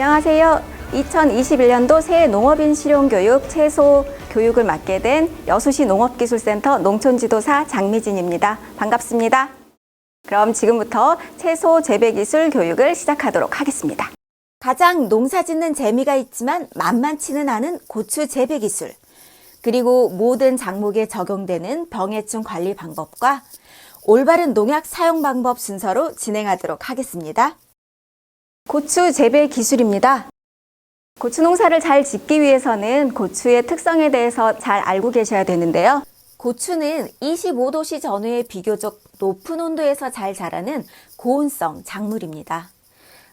안녕하세요. 2021년도 새해 농업인 실용교육 채소 교육을 맡게 된 여수시 농업기술센터 농촌지도사 장미진입니다. 반갑습니다. 그럼 지금부터 채소 재배기술 교육을 시작하도록 하겠습니다. 가장 농사 짓는 재미가 있지만 만만치는 않은 고추 재배기술, 그리고 모든 작물에 적용되는 병해충 관리 방법과 올바른 농약 사용 방법 순서로 진행하도록 하겠습니다. 고추 재배 기술입니다. 고추 농사를 잘 짓기 위해서는 고추의 특성에 대해서 잘 알고 계셔야 되는데요. 고추는 25도씨 전후에 비교적 높은 온도에서 잘 자라는 고온성 작물입니다.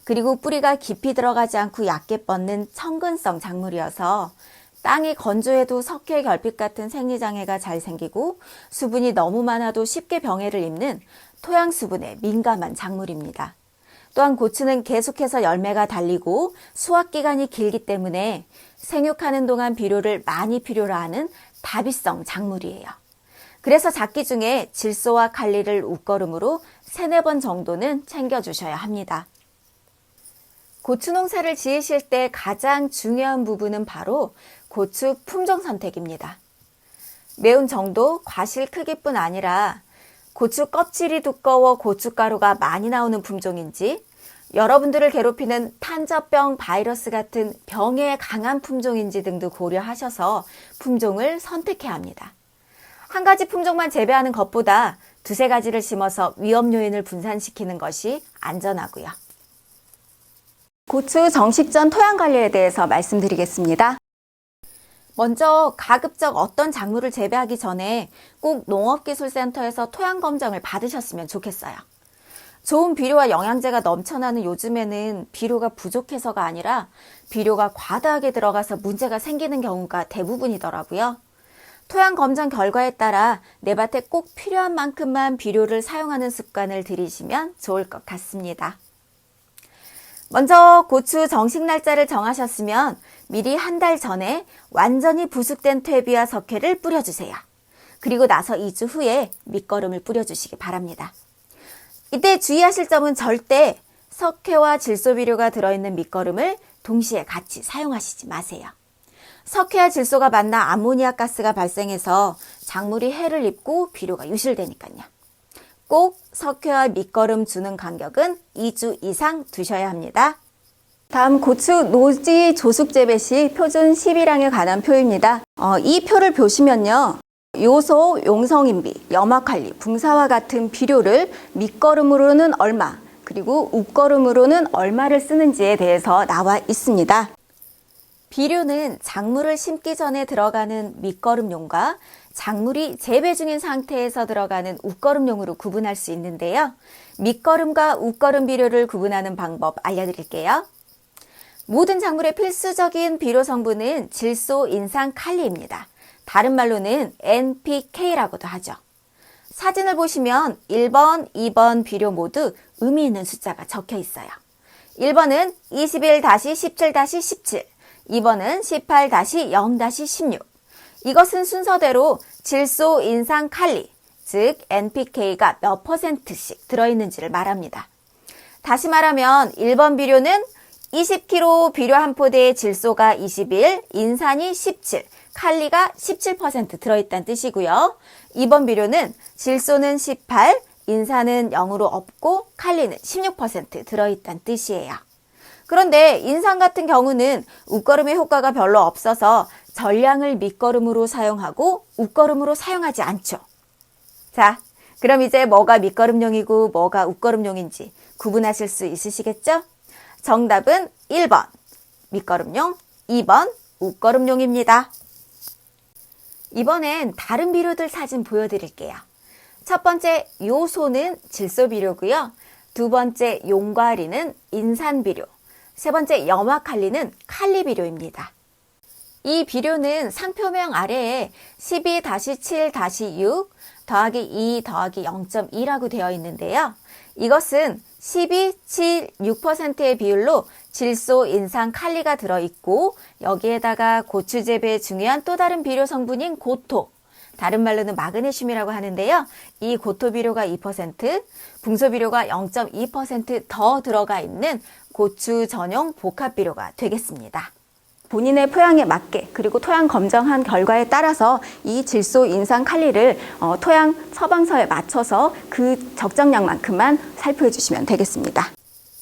그리고 뿌리가 깊이 들어가지 않고 얕게 뻗는 청근성 작물이어서 땅이 건조해도 석회 결핍 같은 생리장애가 잘 생기고 수분이 너무 많아도 쉽게 병해를 입는 토양 수분에 민감한 작물입니다. 또한 고추는 계속해서 열매가 달리고 수확기간이 길기 때문에 생육하는 동안 비료를 많이 필요로 하는 다비성 작물이에요. 그래서 작기 중에 질소와 칼리를 웃거름으로 3-4번 정도는 챙겨주셔야 합니다. 고추 농사를 지으실 때 가장 중요한 부분은 바로 고추 품종 선택입니다. 매운 정도, 과실 크기뿐 아니라 고추 껍질이 두꺼워 고춧가루가 많이 나오는 품종인지, 여러분들을 괴롭히는 탄저병 바이러스 같은 병에 강한 품종인지 등도 고려하셔서 품종을 선택해야 합니다. 한 가지 품종만 재배하는 것보다 2-3가지를 심어서 위험 요인을 분산시키는 것이 안전하고요. 고추 정식 전 토양 관리에 대해서 말씀드리겠습니다. 먼저 가급적 어떤 작물을 재배하기 전에 꼭 농업기술센터에서 토양 검정을 받으셨으면 좋겠어요. 좋은 비료와 영양제가 넘쳐나는 요즘에는 비료가 부족해서가 아니라 비료가 과다하게 들어가서 문제가 생기는 경우가 대부분이더라고요. 토양 검정 결과에 따라 내 밭에 꼭 필요한 만큼만 비료를 사용하는 습관을 들이시면 좋을 것 같습니다. 먼저 고추 정식 날짜를 정하셨으면 미리 한 달 전에 완전히 부숙된 퇴비와 석회를 뿌려주세요. 그리고 나서 2주 후에 밑거름을 뿌려주시기 바랍니다. 이때 주의하실 점은 절대 석회와 질소비료가 들어있는 밑거름을 동시에 같이 사용하시지 마세요. 석회와 질소가 만나 암모니아 가스가 발생해서 작물이 해를 입고 비료가 유실되니까요. 꼭 석회와 밑거름 주는 간격은 2주 이상 두셔야 합니다. 다음 고추 노지 조숙 재배 시 표준 11항에 관한 표입니다. 이 표를 보시면요. 요소, 용성인비, 염화칼리, 붕사와 같은 비료를 밑거름으로는 얼마, 그리고 웃거름으로는 얼마를 쓰는지에 대해서 나와 있습니다. 비료는 작물을 심기 전에 들어가는 밑거름용과 작물이 재배 중인 상태에서 들어가는 웃거름용으로 구분할 수 있는데요. 밑거름과 웃거름 비료를 구분하는 방법 알려드릴게요. 모든 작물의 필수적인 비료 성분은 질소, 인산, 칼리입니다. 다른 말로는 NPK라고도 하죠. 사진을 보시면 1번, 2번 비료 모두 의미 있는 숫자가 적혀 있어요. 1번은 21-17-17, 2번은 18-0-16. 이것은 순서대로 질소, 인산, 칼리, 즉 NPK가 몇 %씩 들어있는지를 말합니다. 다시 말하면 1번 비료는 20kg 비료 한 포대에 질소가 21, 인산이 17, 칼리가 17% 들어있다는 뜻이고요. 2번 비료는 질소는 18, 인산은 0으로 없고 칼리는 16% 들어있다는 뜻이에요. 그런데 인산 같은 경우는 웃거름의 효과가 별로 없어서 전량을 밑거름으로 사용하고 웃거름으로 사용하지 않죠. 자, 그럼 이제 뭐가 밑거름용이고 뭐가 웃거름용인지 구분하실 수 있으시겠죠? 정답은 1번 밑거름용, 2번 웃거름용입니다. 이번엔 다른 비료들 사진 보여드릴게요. 첫 번째 요소는 질소 비료고요. 두 번째 용과리는 인산 비료, 세 번째 염화칼리는 칼리 비료입니다. 이 비료는 상표명 아래에 12-7-6 더하기 2 더하기 0.2라고 되어 있는데요. 이것은 12, 7, 6%의 비율로 질소, 인산, 칼리가 들어있고 여기에다가 고추 재배에 중요한 또 다른 비료 성분인 고토, 다른 말로는 마그네슘이라고 하는데요. 이 고토 비료가 2%, 붕소 비료가 0.2% 더 들어가 있는 고추 전용 복합 비료가 되겠습니다. 본인의 토양에 맞게 그리고 토양 검정한 결과에 따라서 이 질소 인산 칼리를 토양 처방서에 맞춰서 그 적정량만큼만 살포해 주시면 되겠습니다.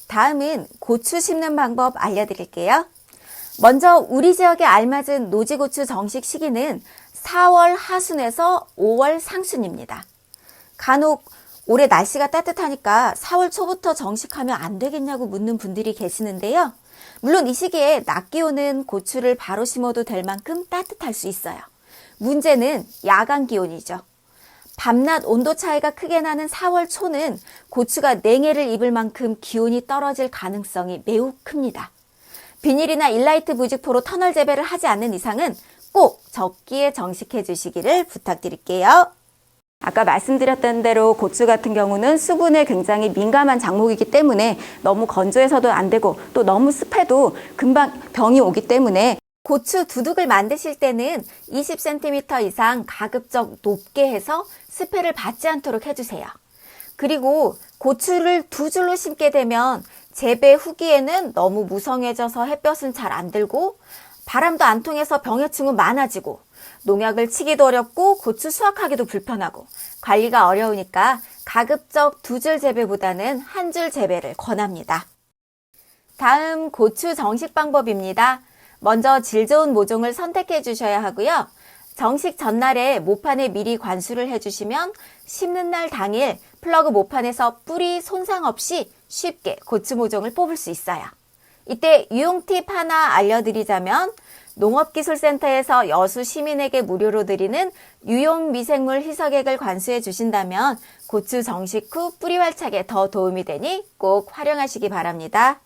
다음은 고추 심는 방법 알려드릴게요. 먼저 우리 지역에 알맞은 노지고추 정식 시기는 4월 하순에서 5월 상순입니다. 간혹 올해 날씨가 따뜻하니까 4월 초부터 정식하면 안 되겠냐고 묻는 분들이 계시는데요. 물론 이 시기에 낮 기온은 고추를 바로 심어도 될 만큼 따뜻할 수 있어요. 문제는 야간 기온이죠. 밤낮 온도 차이가 크게 나는 4월 초는 고추가 냉해를 입을 만큼 기온이 떨어질 가능성이 매우 큽니다. 비닐이나 일라이트 무직포로 터널 재배를 하지 않는 이상은 꼭 적기에 정식해 주시기를 부탁드릴게요. 아까 말씀드렸던 대로 고추 같은 경우는 수분에 굉장히 민감한 작물이기 때문에 너무 건조해서도 안 되고 또 너무 습해도 금방 병이 오기 때문에 고추 두둑을 만드실 때는 20cm 이상 가급적 높게 해서 습해를 받지 않도록 해주세요. 그리고 고추를 두 줄로 심게 되면 재배 후기에는 너무 무성해져서 햇볕은 잘 안 들고 바람도 안 통해서 병해충은 많아지고 농약을 치기도 어렵고 고추 수확하기도 불편하고 관리가 어려우니까 가급적 두 줄 재배보다는 한 줄 재배를 권합니다. 다음 고추 정식 방법입니다. 먼저 질 좋은 모종을 선택해 주셔야 하고요. 정식 전날에 모판에 미리 관수를 해주시면 심는 날 당일 플러그 모판에서 뿌리 손상 없이 쉽게 고추 모종을 뽑을 수 있어요. 이때 유용 팁 하나 알려드리자면 농업기술센터에서 여수 시민에게 무료로 드리는 유용 미생물 희석액을 관수해 주신다면 고추 정식 후 뿌리 활착에 더 도움이 되니 꼭 활용하시기 바랍니다.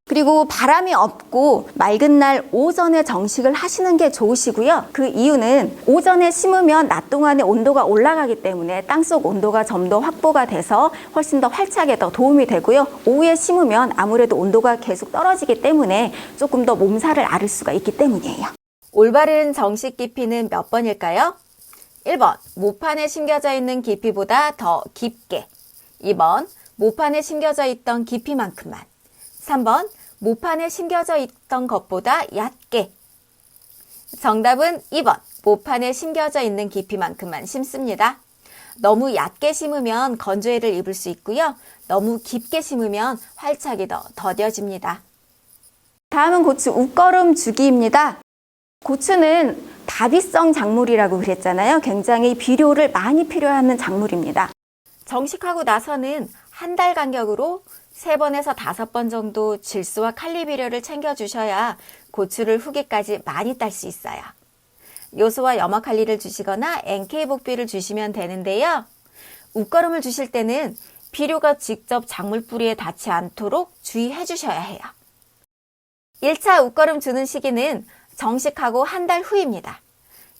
그리고 바람이 없고 맑은 날 오전에 정식을 하시는 게 좋으시고요. 그 이유는 오전에 심으면 낮 동안에 온도가 올라가기 때문에 땅속 온도가 좀 더 확보가 돼서 훨씬 더 활착에 더 도움이 되고요. 오후에 심으면 아무래도 온도가 계속 떨어지기 때문에 조금 더 몸살을 앓을 수가 있기 때문이에요. 올바른 정식 깊이는 몇 번일까요? 1번, 모판에 심겨져 있는 깊이보다 더 깊게. 2번, 모판에 심겨져 있던 깊이만큼만. 3번, 모판에 심겨져 있던 것보다 얕게. 정답은 2번, 모판에 심겨져 있는 깊이만큼만 심습니다. 너무 얕게 심으면 건조해를 입을 수 있고요. 너무 깊게 심으면 활착이 더 더뎌집니다. 다음은 고추 웃거름 주기입니다. 고추는 다비성 작물이라고 그랬잖아요. 굉장히 비료를 많이 필요하는 작물입니다. 정식하고 나서는 한 달 간격으로 3번에서 5번 정도 질소와 칼리 비료를 챙겨주셔야 고추를 후기까지 많이 딸 수 있어요. 요소와 염화칼리를 주시거나 NK 복비를 주시면 되는데요. 웃거름을 주실 때는 비료가 직접 작물 뿌리에 닿지 않도록 주의해 주셔야 해요. 1차 웃거름 주는 시기는 정식하고 한 달 후입니다.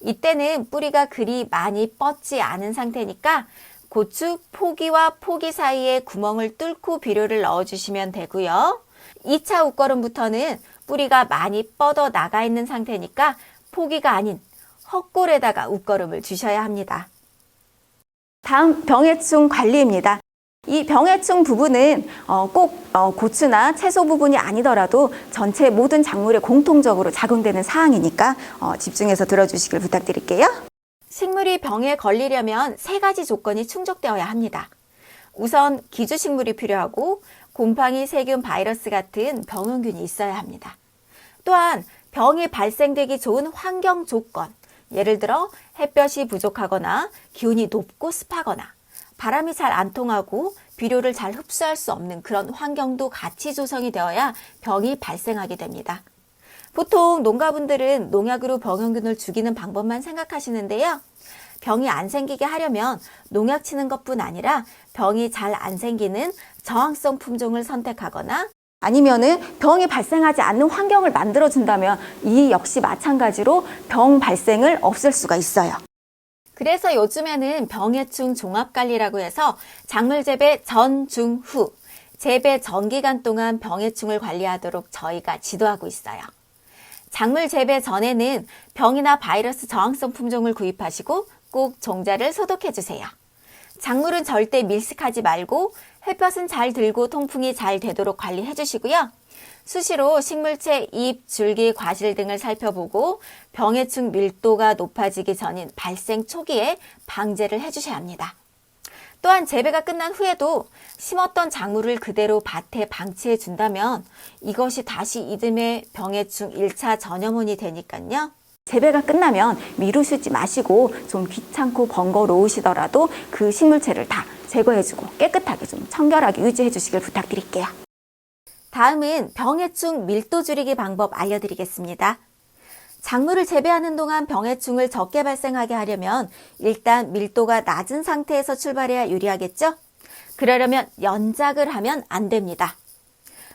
이때는 뿌리가 그리 많이 뻗지 않은 상태니까 고추 포기와 포기 사이에 구멍을 뚫고 비료를 넣어주시면 되고요. 2차 웃거름부터는 뿌리가 많이 뻗어 나가 있는 상태니까 포기가 아닌 헛골에다가 웃거름을 주셔야 합니다. 다음 병해충 관리입니다. 이 병해충 부분은 꼭 고추나 채소 부분이 아니더라도 전체 모든 작물에 공통적으로 작용되는 사항이니까 집중해서 들어주시길 부탁드릴게요. 식물이 병에 걸리려면 3가지 조건이 충족되어야 합니다. 우선 기주식물이 필요하고 곰팡이, 세균, 바이러스 같은 병원균이 있어야 합니다. 또한 병이 발생되기 좋은 환경 조건, 예를 들어 햇볕이 부족하거나 기온이 높고 습하거나 바람이 잘 안 통하고 비료를 잘 흡수할 수 없는 그런 환경도 같이 조성이 되어야 병이 발생하게 됩니다. 보통 농가분들은 농약으로 병원균을 죽이는 방법만 생각하시는데요. 병이 안 생기게 하려면 농약 치는 것뿐 아니라 병이 잘 안 생기는 저항성 품종을 선택하거나 아니면은 병이 발생하지 않는 환경을 만들어준다면 이 역시 마찬가지로 병 발생을 없앨 수가 있어요. 그래서 요즘에는 병해충 종합관리라고 해서 작물 재배 전, 중, 후, 재배 전 기간 동안 병해충을 관리하도록 저희가 지도하고 있어요. 작물 재배 전에는 병이나 바이러스 저항성 품종을 구입하시고 꼭 종자를 소독해 주세요. 작물은 절대 밀식하지 말고 햇볕은 잘 들고 통풍이 잘 되도록 관리해 주시고요. 수시로 식물체 잎, 줄기, 과실 등을 살펴보고 병해충 밀도가 높아지기 전인 발생 초기에 방제를 해주셔야 합니다. 또한 재배가 끝난 후에도 심었던 작물을 그대로 밭에 방치해 준다면 이것이 다시 이듬해 병해충 1차 전염원이 되니까요. 재배가 끝나면 미루시지 마시고 좀 귀찮고 번거로우시더라도 그 식물체를 다 제거해주고 깨끗하게 좀 청결하게 유지해 주시길 부탁드릴게요. 다음은 병해충 밀도 줄이기 방법 알려드리겠습니다. 작물을 재배하는 동안 병해충을 적게 발생하게 하려면 일단 밀도가 낮은 상태에서 출발해야 유리하겠죠? 그러려면 연작을 하면 안 됩니다.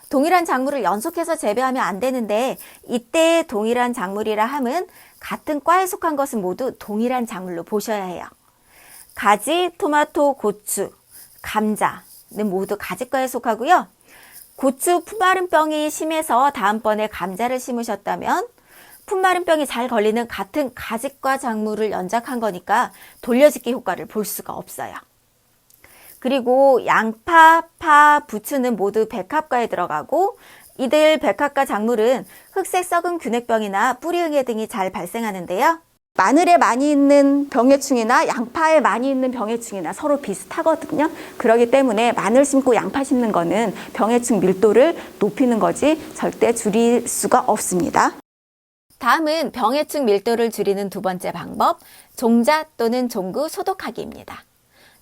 동일한 작물을 연속해서 재배하면 안 되는데 이때의 동일한 작물이라 함은 같은 과에 속한 것은 모두 동일한 작물로 보셔야 해요. 가지, 토마토, 고추, 감자는 모두 가지과에 속하고요. 고추 풋마른병이 심해서 다음번에 감자를 심으셨다면 풋마른병이 잘 걸리는 같은 가지과 작물을 연작한 거니까 돌려짓기 효과를 볼 수가 없어요. 그리고 양파, 파, 부추는 모두 백합과에 들어가고 이들 백합과 작물은 흑색 썩은 균핵병이나 뿌리응애 등이 잘 발생하는데요. 마늘에 많이 있는 병해충이나 양파에 많이 있는 병해충이나 서로 비슷하거든요. 그렇기 때문에 마늘 심고 양파 심는 거는 병해충 밀도를 높이는 거지 절대 줄일 수가 없습니다. 다음은 병해충 밀도를 줄이는 두 번째 방법, 종자 또는 종구 소독하기입니다.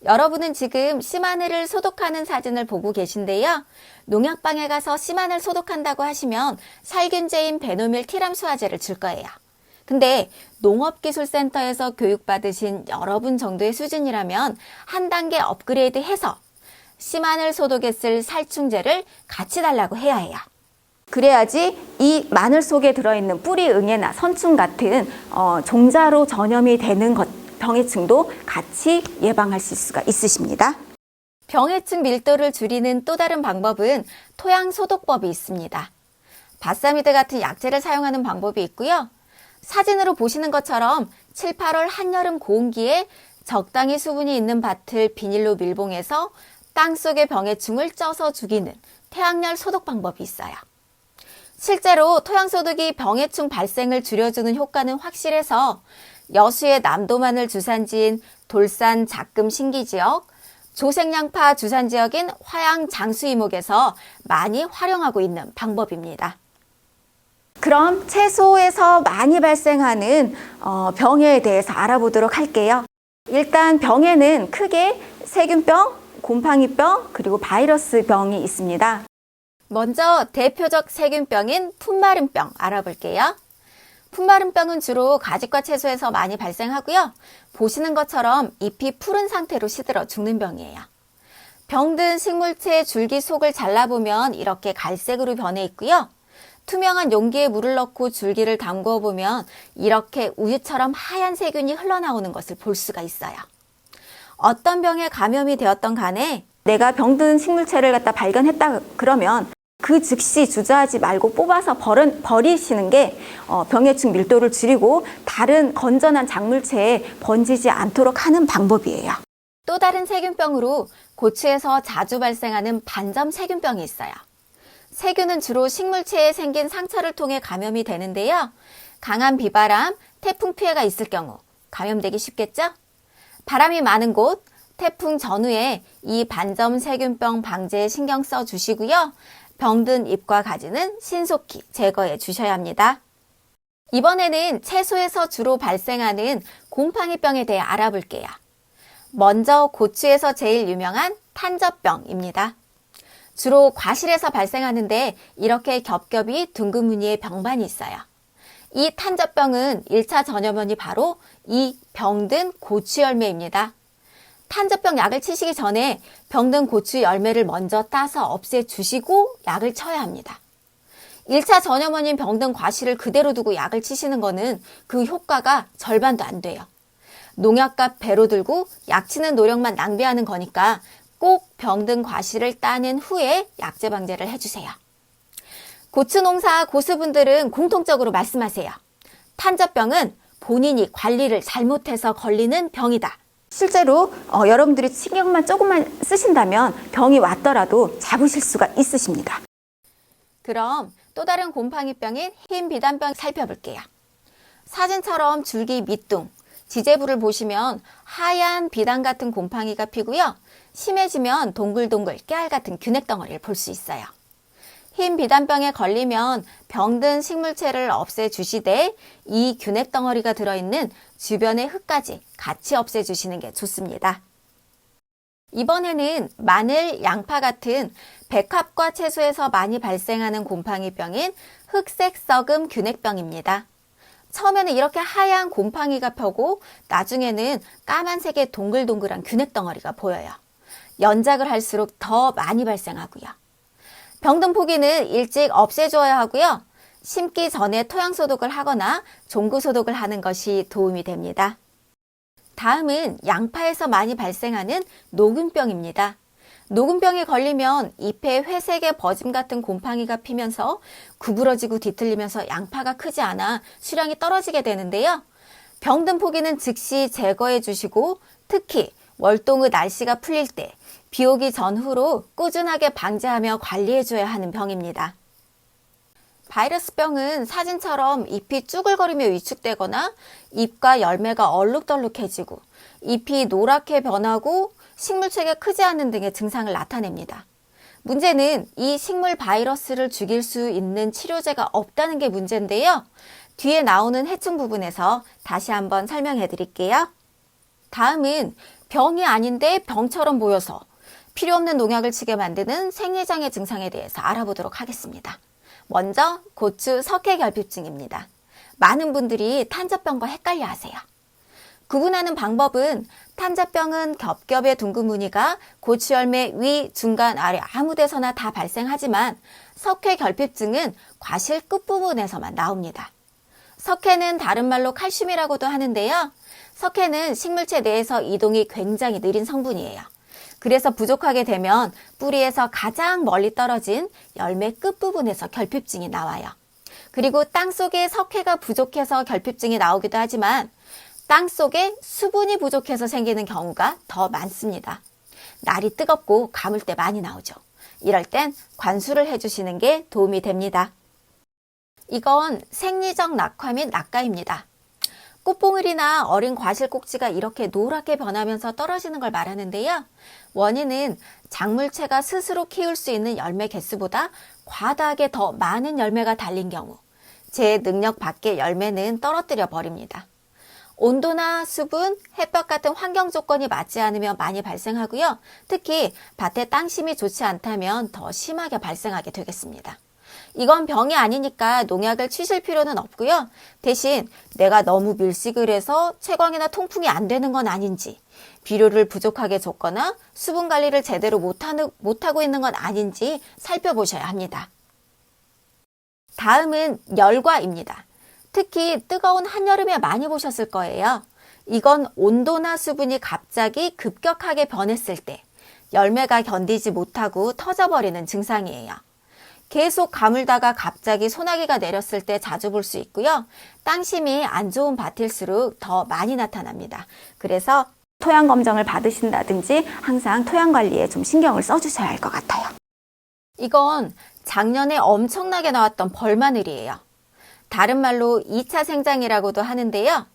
여러분은 지금 씨마늘을 소독하는 사진을 보고 계신데요. 농약방에 가서 씨마늘 소독한다고 하시면 살균제인 베노밀 티람수화제를 줄 거예요. 근데 농업기술센터에서 교육받으신 여러분 정도의 수준이라면 한 단계 업그레이드해서 씨마늘 소독에 쓸 살충제를 같이 달라고 해야 해요. 그래야지 이 마늘 속에 들어있는 뿌리응애나 선충 같은 종자로 전염이 되는 병해충도 같이 예방하실 수가 있으십니다. 병해충 밀도를 줄이는 또 다른 방법은 토양 소독법이 있습니다. 바사미드 같은 약재를 사용하는 방법이 있고요. 사진으로 보시는 것처럼 7, 8월 한여름 고온기에 적당히 수분이 있는 밭을 비닐로 밀봉해서 땅속의 병해충을 쪄서 죽이는 태양열 소독 방법이 있어요. 실제로 토양소독이 병해충 발생을 줄여주는 효과는 확실해서 여수의 남도마늘 주산지인 돌산 작금 신기지역, 조색양파 주산지역인 화양 장수이목에서 많이 활용하고 있는 방법입니다. 그럼 채소에서 많이 발생하는 병에 대해서 알아보도록 할게요. 일단 병에는 크게 세균병, 곰팡이병, 그리고 바이러스 병이 있습니다. 먼저 대표적 세균병인 풋마른병 알아볼게요. 풋마른병은 주로 가지과 채소에서 많이 발생하고요. 보시는 것처럼 잎이 푸른 상태로 시들어 죽는 병이에요. 병든 식물체의 줄기 속을 잘라보면 이렇게 갈색으로 변해 있고요. 투명한 용기에 물을 넣고 줄기를 담궈 보면 이렇게 우유처럼 하얀 세균이 흘러나오는 것을 볼 수가 있어요. 어떤 병에 감염이 되었던 간에 내가 병든 식물체를 갖다 발견했다 그러면 그 즉시 주저하지 말고 뽑아서 버리시는 게 병해충 밀도를 줄이고 다른 건전한 작물체에 번지지 않도록 하는 방법이에요. 또 다른 세균병으로 고추에서 자주 발생하는 반점 세균병이 있어요. 세균은 주로 식물체에 생긴 상처를 통해 감염이 되는데요. 강한 비바람, 태풍 피해가 있을 경우 감염되기 쉽겠죠? 바람이 많은 곳, 태풍 전후에 이 반점 세균병 방제에 신경 써 주시고요. 병든 잎과 가지는 신속히 제거해 주셔야 합니다. 이번에는 채소에서 주로 발생하는 곰팡이병에 대해 알아볼게요. 먼저 고추에서 제일 유명한 탄저병입니다. 주로 과실에서 발생하는데 이렇게 겹겹이 둥근 무늬의 병반이 있어요. 이 탄저병은 1차 전염원이 바로 이 병든 고추 열매입니다. 탄저병 약을 치시기 전에 병든 고추 열매를 먼저 따서 없애주시고 약을 쳐야 합니다. 1차 전염원인 병든 과실을 그대로 두고 약을 치시는 거는 그 효과가 절반도 안 돼요. 농약값 배로 들고 약 치는 노력만 낭비하는 거니까 꼭 병든 과실을 따낸 후에 약제 방제를 해주세요. 고추 농사 고수분들은 공통적으로 말씀하세요. 탄저병은 본인이 관리를 잘못해서 걸리는 병이다 실제로 여러분들이 신경만 조금만 쓰신다면 병이 왔더라도 잡으실 수가 있으십니다. 그럼 또 다른 곰팡이병인 흰 비단병 살펴볼게요. 사진처럼 줄기 밑둥, 지제부를 보시면 하얀 비단 같은 곰팡이가 피고요. 심해지면 동글동글 깨알 같은 균핵 덩어리를 볼 수 있어요. 흰 비단병에 걸리면 병든 식물체를 없애주시되 이 균핵 덩어리가 들어있는 주변의 흙까지 같이 없애주시는 게 좋습니다. 이번에는 마늘, 양파 같은 백합과 채소에서 많이 발생하는 곰팡이병인 흑색 썩음 균핵병입니다. 처음에는 이렇게 하얀 곰팡이가 펴고 나중에는 까만색의 동글동글한 균핵 덩어리가 보여요. 연작을 할수록 더 많이 발생하고요. 병든 포기는 일찍 없애줘야 하고요. 심기 전에 토양 소독을 하거나 종구 소독을 하는 것이 도움이 됩니다. 다음은 양파에서 많이 발생하는 녹균병입니다. 녹균병에 걸리면 잎에 회색의 버짐 같은 곰팡이가 피면서 구부러지고 뒤틀리면서 양파가 크지 않아 수량이 떨어지게 되는데요. 병든 포기는 즉시 제거해 주시고 특히 월동의 날씨가 풀릴 때 비 오기 전후로 꾸준하게 방제하며 관리해줘야 하는 병입니다. 바이러스병은 사진처럼 잎이 쭈글거리며 위축되거나 잎과 열매가 얼룩덜룩해지고 잎이 노랗게 변하고 식물체가 크지 않은 등의 증상을 나타냅니다. 문제는 이 식물 바이러스를 죽일 수 있는 치료제가 없다는 게 문제인데요. 뒤에 나오는 해충 부분에서 다시 한번 설명해 드릴게요. 다음은 병이 아닌데 병처럼 보여서 필요 없는 농약을 치게 만드는 생리장애 증상에 대해서 알아보도록 하겠습니다. 먼저 고추 석회결핍증입니다. 많은 분들이 탄저병과 헷갈려 하세요. 구분하는 방법은 탄저병은 겹겹의 둥근 무늬가 고추 열매 위, 중간, 아래 아무 데서나 다 발생하지만 석회결핍증은 과실 끝부분에서만 나옵니다. 석회는 다른 말로 칼슘이라고도 하는데요. 석회는 식물체 내에서 이동이 굉장히 느린 성분이에요. 그래서 부족하게 되면 뿌리에서 가장 멀리 떨어진 열매 끝부분에서 결핍증이 나와요. 그리고 땅속에 석회가 부족해서 결핍증이 나오기도 하지만 땅속에 수분이 부족해서 생기는 경우가 더 많습니다. 날이 뜨겁고 가물 때 많이 나오죠. 이럴 땐 관수를 해주시는 게 도움이 됩니다. 이건 생리적 낙화 및 낙가입니다. 꽃봉오리나 어린 과실 꼭지가 이렇게 노랗게 변하면서 떨어지는 걸 말하는데요. 원인은 작물체가 스스로 키울 수 있는 열매 개수보다 과다하게 더 많은 열매가 달린 경우 제 능력 밖의 열매는 떨어뜨려 버립니다. 온도나 수분, 햇볕 같은 환경 조건이 맞지 않으면 많이 발생하고요. 특히 밭에 땅심이 좋지 않다면 더 심하게 발생하게 되겠습니다. 이건 병이 아니니까 농약을 치실 필요는 없고요. 대신 내가 너무 밀식을 해서 채광이나 통풍이 안 되는 건 아닌지, 비료를 부족하게 줬거나 수분 관리를 제대로 못하고 있는 건 아닌지 살펴보셔야 합니다. 다음은 열과입니다. 특히 뜨거운 한여름에 많이 보셨을 거예요. 이건 온도나 수분이 갑자기 급격하게 변했을 때 열매가 견디지 못하고 터져버리는 증상이에요. 계속 가물다가 갑자기 소나기가 내렸을 때 자주 볼 수 있고요. 땅심이 안 좋은 밭일수록 더 많이 나타납니다. 그래서 토양 검정을 받으신다든지 항상 토양 관리에 좀 신경을 써주셔야 할 것 같아요. 이건 작년에 엄청나게 나왔던 벌마늘이에요. 다른 말로 2차 생장이라고도 하는데요.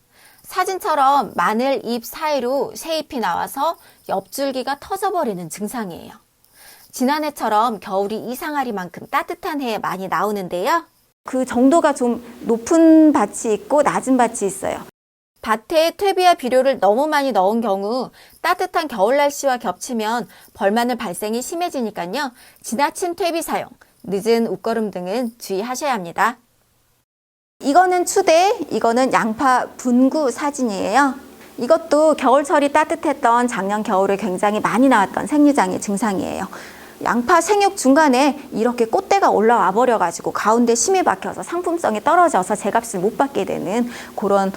사진처럼 마늘 잎 사이로 새잎이 나와서 옆줄기가 터져버리는 증상이에요. 지난해처럼 겨울이 이상하리만큼 따뜻한 해에 많이 나오는데요. 그 정도가 좀 높은 밭이 있고 낮은 밭이 있어요. 밭에 퇴비와 비료를 너무 많이 넣은 경우 따뜻한 겨울 날씨와 겹치면 벌마늘 발생이 심해지니까요. 지나친 퇴비 사용, 늦은 웃거름 등은 주의하셔야 합니다. 이거는 추대, 이거는 양파 분구 사진이에요. 이것도 겨울철이 따뜻했던 작년 겨울에 굉장히 많이 나왔던 생리장애 증상이에요. 양파 생육 중간에 이렇게 꽃대가 올라와 버려가지고 가운데 심이 박혀서 상품성이 떨어져서 제값을 못 받게 되는 그런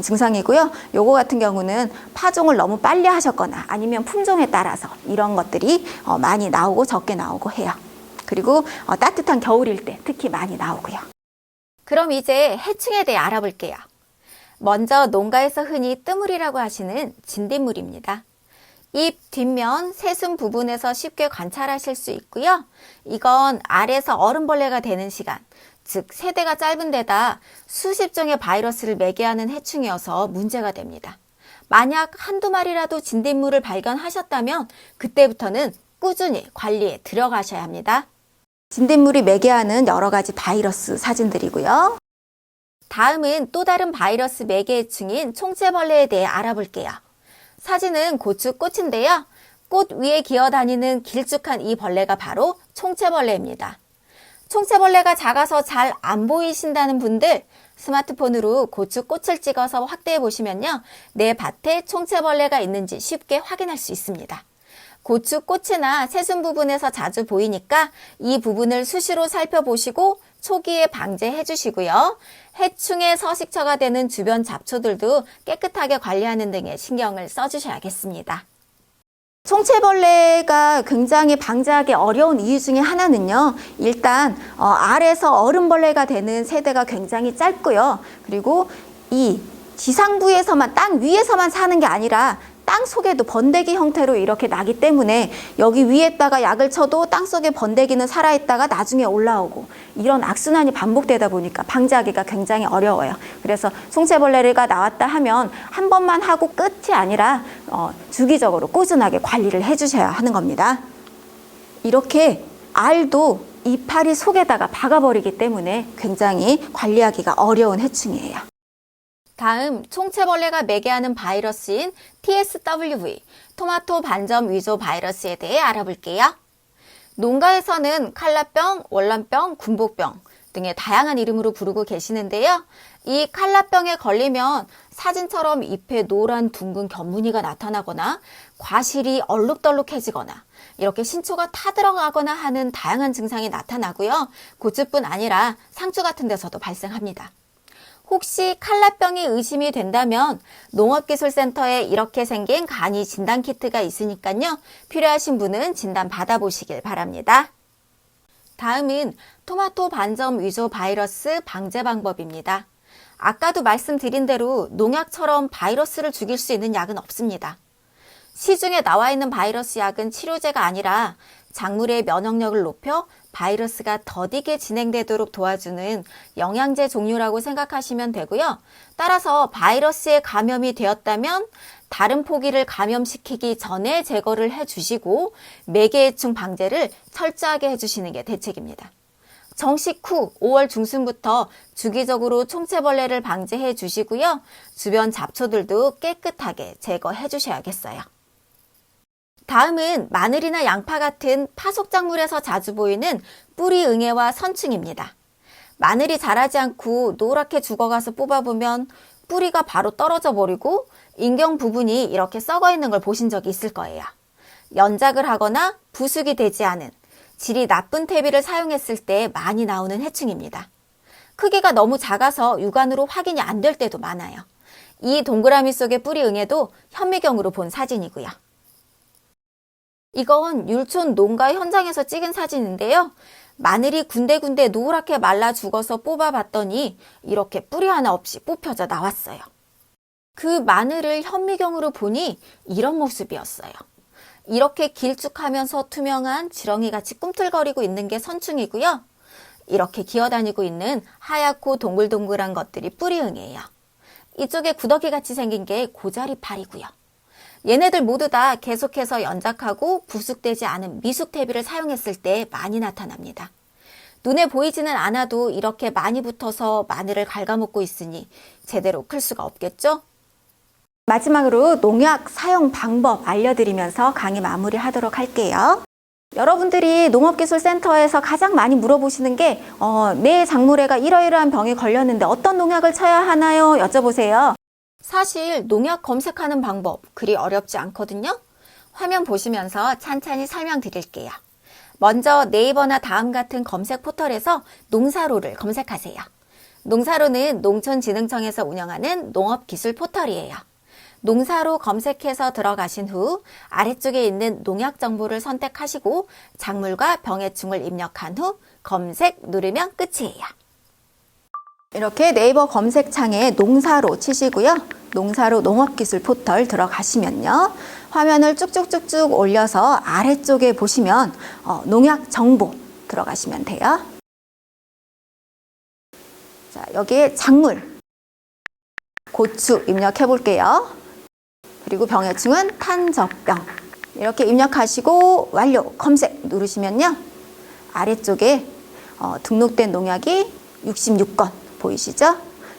증상이고요. 요거 같은 경우는 파종을 너무 빨리 하셨거나 아니면 품종에 따라서 이런 것들이 많이 나오고 적게 나오고 해요. 그리고 따뜻한 겨울일 때 특히 많이 나오고요. 그럼 이제 해충에 대해 알아볼게요. 먼저 농가에서 흔히 뜨물이라고 하시는 진딧물입니다. 잎 뒷면 새순 부분에서 쉽게 관찰하실 수 있고요. 이건 알에서 어른벌레가 되는 시간, 즉 세대가 짧은 데다 수십 종의 바이러스를 매개하는 해충이어서 문제가 됩니다. 만약 한두 마리라도 진딧물을 발견하셨다면 그때부터는 꾸준히 관리에 들어가셔야 합니다. 진딧물이 매개하는 여러 가지 바이러스 사진들이고요. 다음은 또 다른 바이러스 매개해충인 총체벌레에 대해 알아볼게요. 사진은 고추 꽃인데요. 꽃 위에 기어다니는 길쭉한 이 벌레가 바로 총체벌레입니다. 총체벌레가 작아서 잘 안 보이신다는 분들, 스마트폰으로 고추 꽃을 찍어서 확대해 보시면요. 내 밭에 총체벌레가 있는지 쉽게 확인할 수 있습니다. 고추 꽃이나 새순 부분에서 자주 보이니까 이 부분을 수시로 살펴보시고 초기에 방제해 주시고요. 해충의 서식처가 되는 주변 잡초들도 깨끗하게 관리하는 등에 신경을 써주셔야겠습니다. 총체벌레가 굉장히 방제하기 어려운 이유 중에 하나는요. 일단 알에서 어른벌레가 되는 세대가 굉장히 짧고요. 그리고 이 지상부에서만 땅 위에서만 사는 게 아니라 땅 속에도 번데기 형태로 이렇게 나기 때문에 여기 위에다가 약을 쳐도 땅 속에 번데기는 살아있다가 나중에 올라오고 이런 악순환이 반복되다 보니까 방제하기가 굉장히 어려워요. 그래서 총체벌레가 나왔다 하면 한 번만 하고 끝이 아니라 주기적으로 꾸준하게 관리를 해주셔야 하는 겁니다. 이렇게 알도 이파리 속에다가 박아버리기 때문에 굉장히 관리하기가 어려운 해충이에요. 다음 총체벌레가 매개하는 바이러스인 TSWV, 토마토 반점 위조 바이러스에 대해 알아볼게요. 농가에서는 칼라병, 월남병, 군복병 등의 다양한 이름으로 부르고 계시는데요. 이 칼라병에 걸리면 사진처럼 잎에 노란 둥근 견무늬가 나타나거나 과실이 얼룩덜룩해지거나 이렇게 신초가 타들어가거나 하는 다양한 증상이 나타나고요. 고추뿐 아니라 상추 같은 데서도 발생합니다. 혹시 칼라병이 의심이 된다면 농업기술센터에 이렇게 생긴 간이 진단키트가 있으니까요. 필요하신 분은 진단 받아보시길 바랍니다. 다음은 토마토 반점 위조 바이러스 방제 방법입니다. 아까도 말씀드린 대로 농약처럼 바이러스를 죽일 수 있는 약은 없습니다. 시중에 나와 있는 바이러스 약은 치료제가 아니라 작물의 면역력을 높여 바이러스가 더디게 진행되도록 도와주는 영양제 종류라고 생각하시면 되고요. 따라서 바이러스에 감염이 되었다면 다른 포기를 감염시키기 전에 제거를 해주시고 매개해충 방제를 철저하게 해주시는 게 대책입니다. 정식 후 5월 중순부터 주기적으로 총체벌레를 방제해 주시고요. 주변 잡초들도 깨끗하게 제거해 주셔야겠어요. 다음은 마늘이나 양파 같은 파속작물에서 자주 보이는 뿌리응애와 선충입니다. 마늘이 자라지 않고 노랗게 죽어가서 뽑아보면 뿌리가 바로 떨어져 버리고 인경 부분이 이렇게 썩어 있는 걸 보신 적이 있을 거예요. 연작을 하거나 부숙이 되지 않은 질이 나쁜 퇴비를 사용했을 때 많이 나오는 해충입니다. 크기가 너무 작아서 육안으로 확인이 안 될 때도 많아요. 이 동그라미 속의 뿌리응애도 현미경으로 본 사진이고요. 이건 율촌 농가 현장에서 찍은 사진인데요. 마늘이 군데군데 노랗게 말라 죽어서 뽑아봤더니 이렇게 뿌리 하나 없이 뽑혀져 나왔어요. 그 마늘을 현미경으로 보니 이런 모습이었어요. 이렇게 길쭉하면서 투명한 지렁이같이 꿈틀거리고 있는 게 선충이고요. 이렇게 기어다니고 있는 하얗고 동글동글한 것들이 뿌리응애예요. 이쪽에 구더기같이 생긴 게 고자리파리고요. 얘네들 모두 다 계속해서 연작하고 부숙되지 않은 미숙퇴비를 사용했을 때 많이 나타납니다. 눈에 보이지는 않아도 이렇게 많이 붙어서 마늘을 갉아먹고 있으니 제대로 클 수가 없겠죠? 마지막으로 농약 사용 방법 알려드리면서 강의 마무리하도록 할게요. 여러분들이 농업기술센터에서 가장 많이 물어보시는 게 내 작물에가 이러이러한 병이 걸렸는데 어떤 농약을 쳐야 하나요? 여쭤보세요. 사실 농약 검색하는 방법 그리 어렵지 않거든요. 화면 보시면서 찬찬히 설명드릴게요. 먼저 네이버나 다음 같은 검색 포털에서 농사로를 검색하세요. 농사로는 농촌진흥청에서 운영하는 농업기술 포털이에요. 농사로 검색해서 들어가신 후 아래쪽에 있는 농약 정보를 선택하시고 작물과 병해충을 입력한 후 검색 누르면 끝이에요. 이렇게 네이버 검색창에 농사로 치시고요. 농사로 농업기술 포털 들어가시면요. 화면을 쭉쭉쭉쭉 올려서 아래쪽에 보시면 농약 정보 들어가시면 돼요. 자, 여기에 작물, 고추 입력해 볼게요. 그리고 병해충은 탄저병. 이렇게 입력하시고 완료 검색 누르시면요. 아래쪽에 등록된 농약이 66건 보이시죠?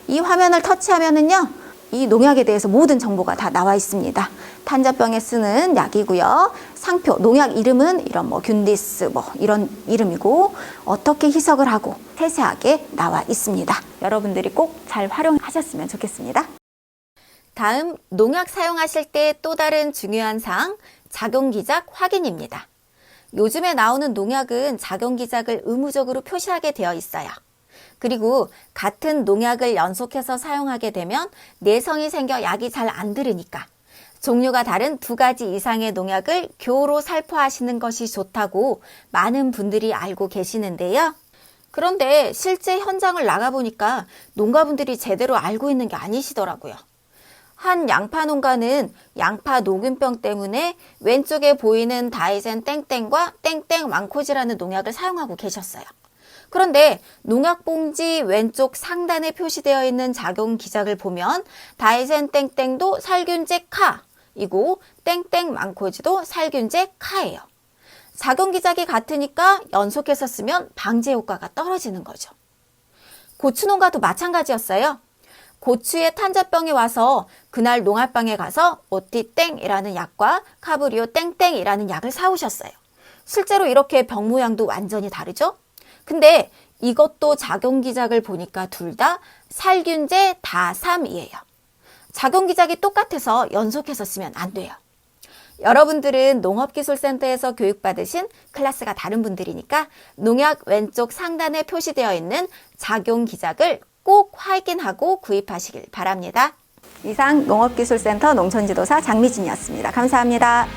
이 화면을 터치하면은요. 이 농약에 대해서 모든 정보가 다 나와 있습니다. 탄저병에 쓰는 약이고요. 상표, 농약 이름은 이런 균디스 이런 이름이고 어떻게 희석을 하고 세세하게 나와 있습니다. 여러분들이 꼭 잘 활용하셨으면 좋겠습니다. 다음 농약 사용하실 때 또 다른 중요한 사항, 작용기작 확인입니다. 요즘에 나오는 농약은 작용기작을 의무적으로 표시하게 되어 있어요. 그리고 같은 농약을 연속해서 사용하게 되면 내성이 생겨 약이 잘 안 들으니까 종류가 다른 2가지 이상의 농약을 교로 살포하시는 것이 좋다고 많은 분들이 알고 계시는데요. 그런데 실제 현장을 나가보니까 농가분들이 제대로 알고 있는 게 아니시더라고요. 한 양파 농가는 양파 녹균병 때문에 왼쪽에 보이는 다이젠 땡땡과 땡땡 망코지라는 농약을 사용하고 계셨어요. 그런데 농약 봉지 왼쪽 상단에 표시되어 있는 작용 기작을 보면 다이젠 땡땡도 살균제 카이고 땡땡 망코지도 살균제 카예요. 작용 기작이 같으니까 연속해서 쓰면 방제 효과가 떨어지는 거죠. 고추 농가도 마찬가지였어요. 고추에 탄저병이 와서 그날 농약방에 가서 오티땡이라는 약과 카브리오 땡땡이라는 약을 사오셨어요. 실제로 이렇게 병 모양도 완전히 다르죠? 근데 이것도 작용기작을 보니까 둘 다 살균제 다삼이에요. 작용기작이 똑같아서 연속해서 쓰면 안 돼요. 여러분들은 농업기술센터에서 교육받으신 클래스가 다른 분들이니까 농약 왼쪽 상단에 표시되어 있는 작용기작을 꼭 확인하고 구입하시길 바랍니다. 이상 농업기술센터 농촌지도사 장미진이었습니다. 감사합니다.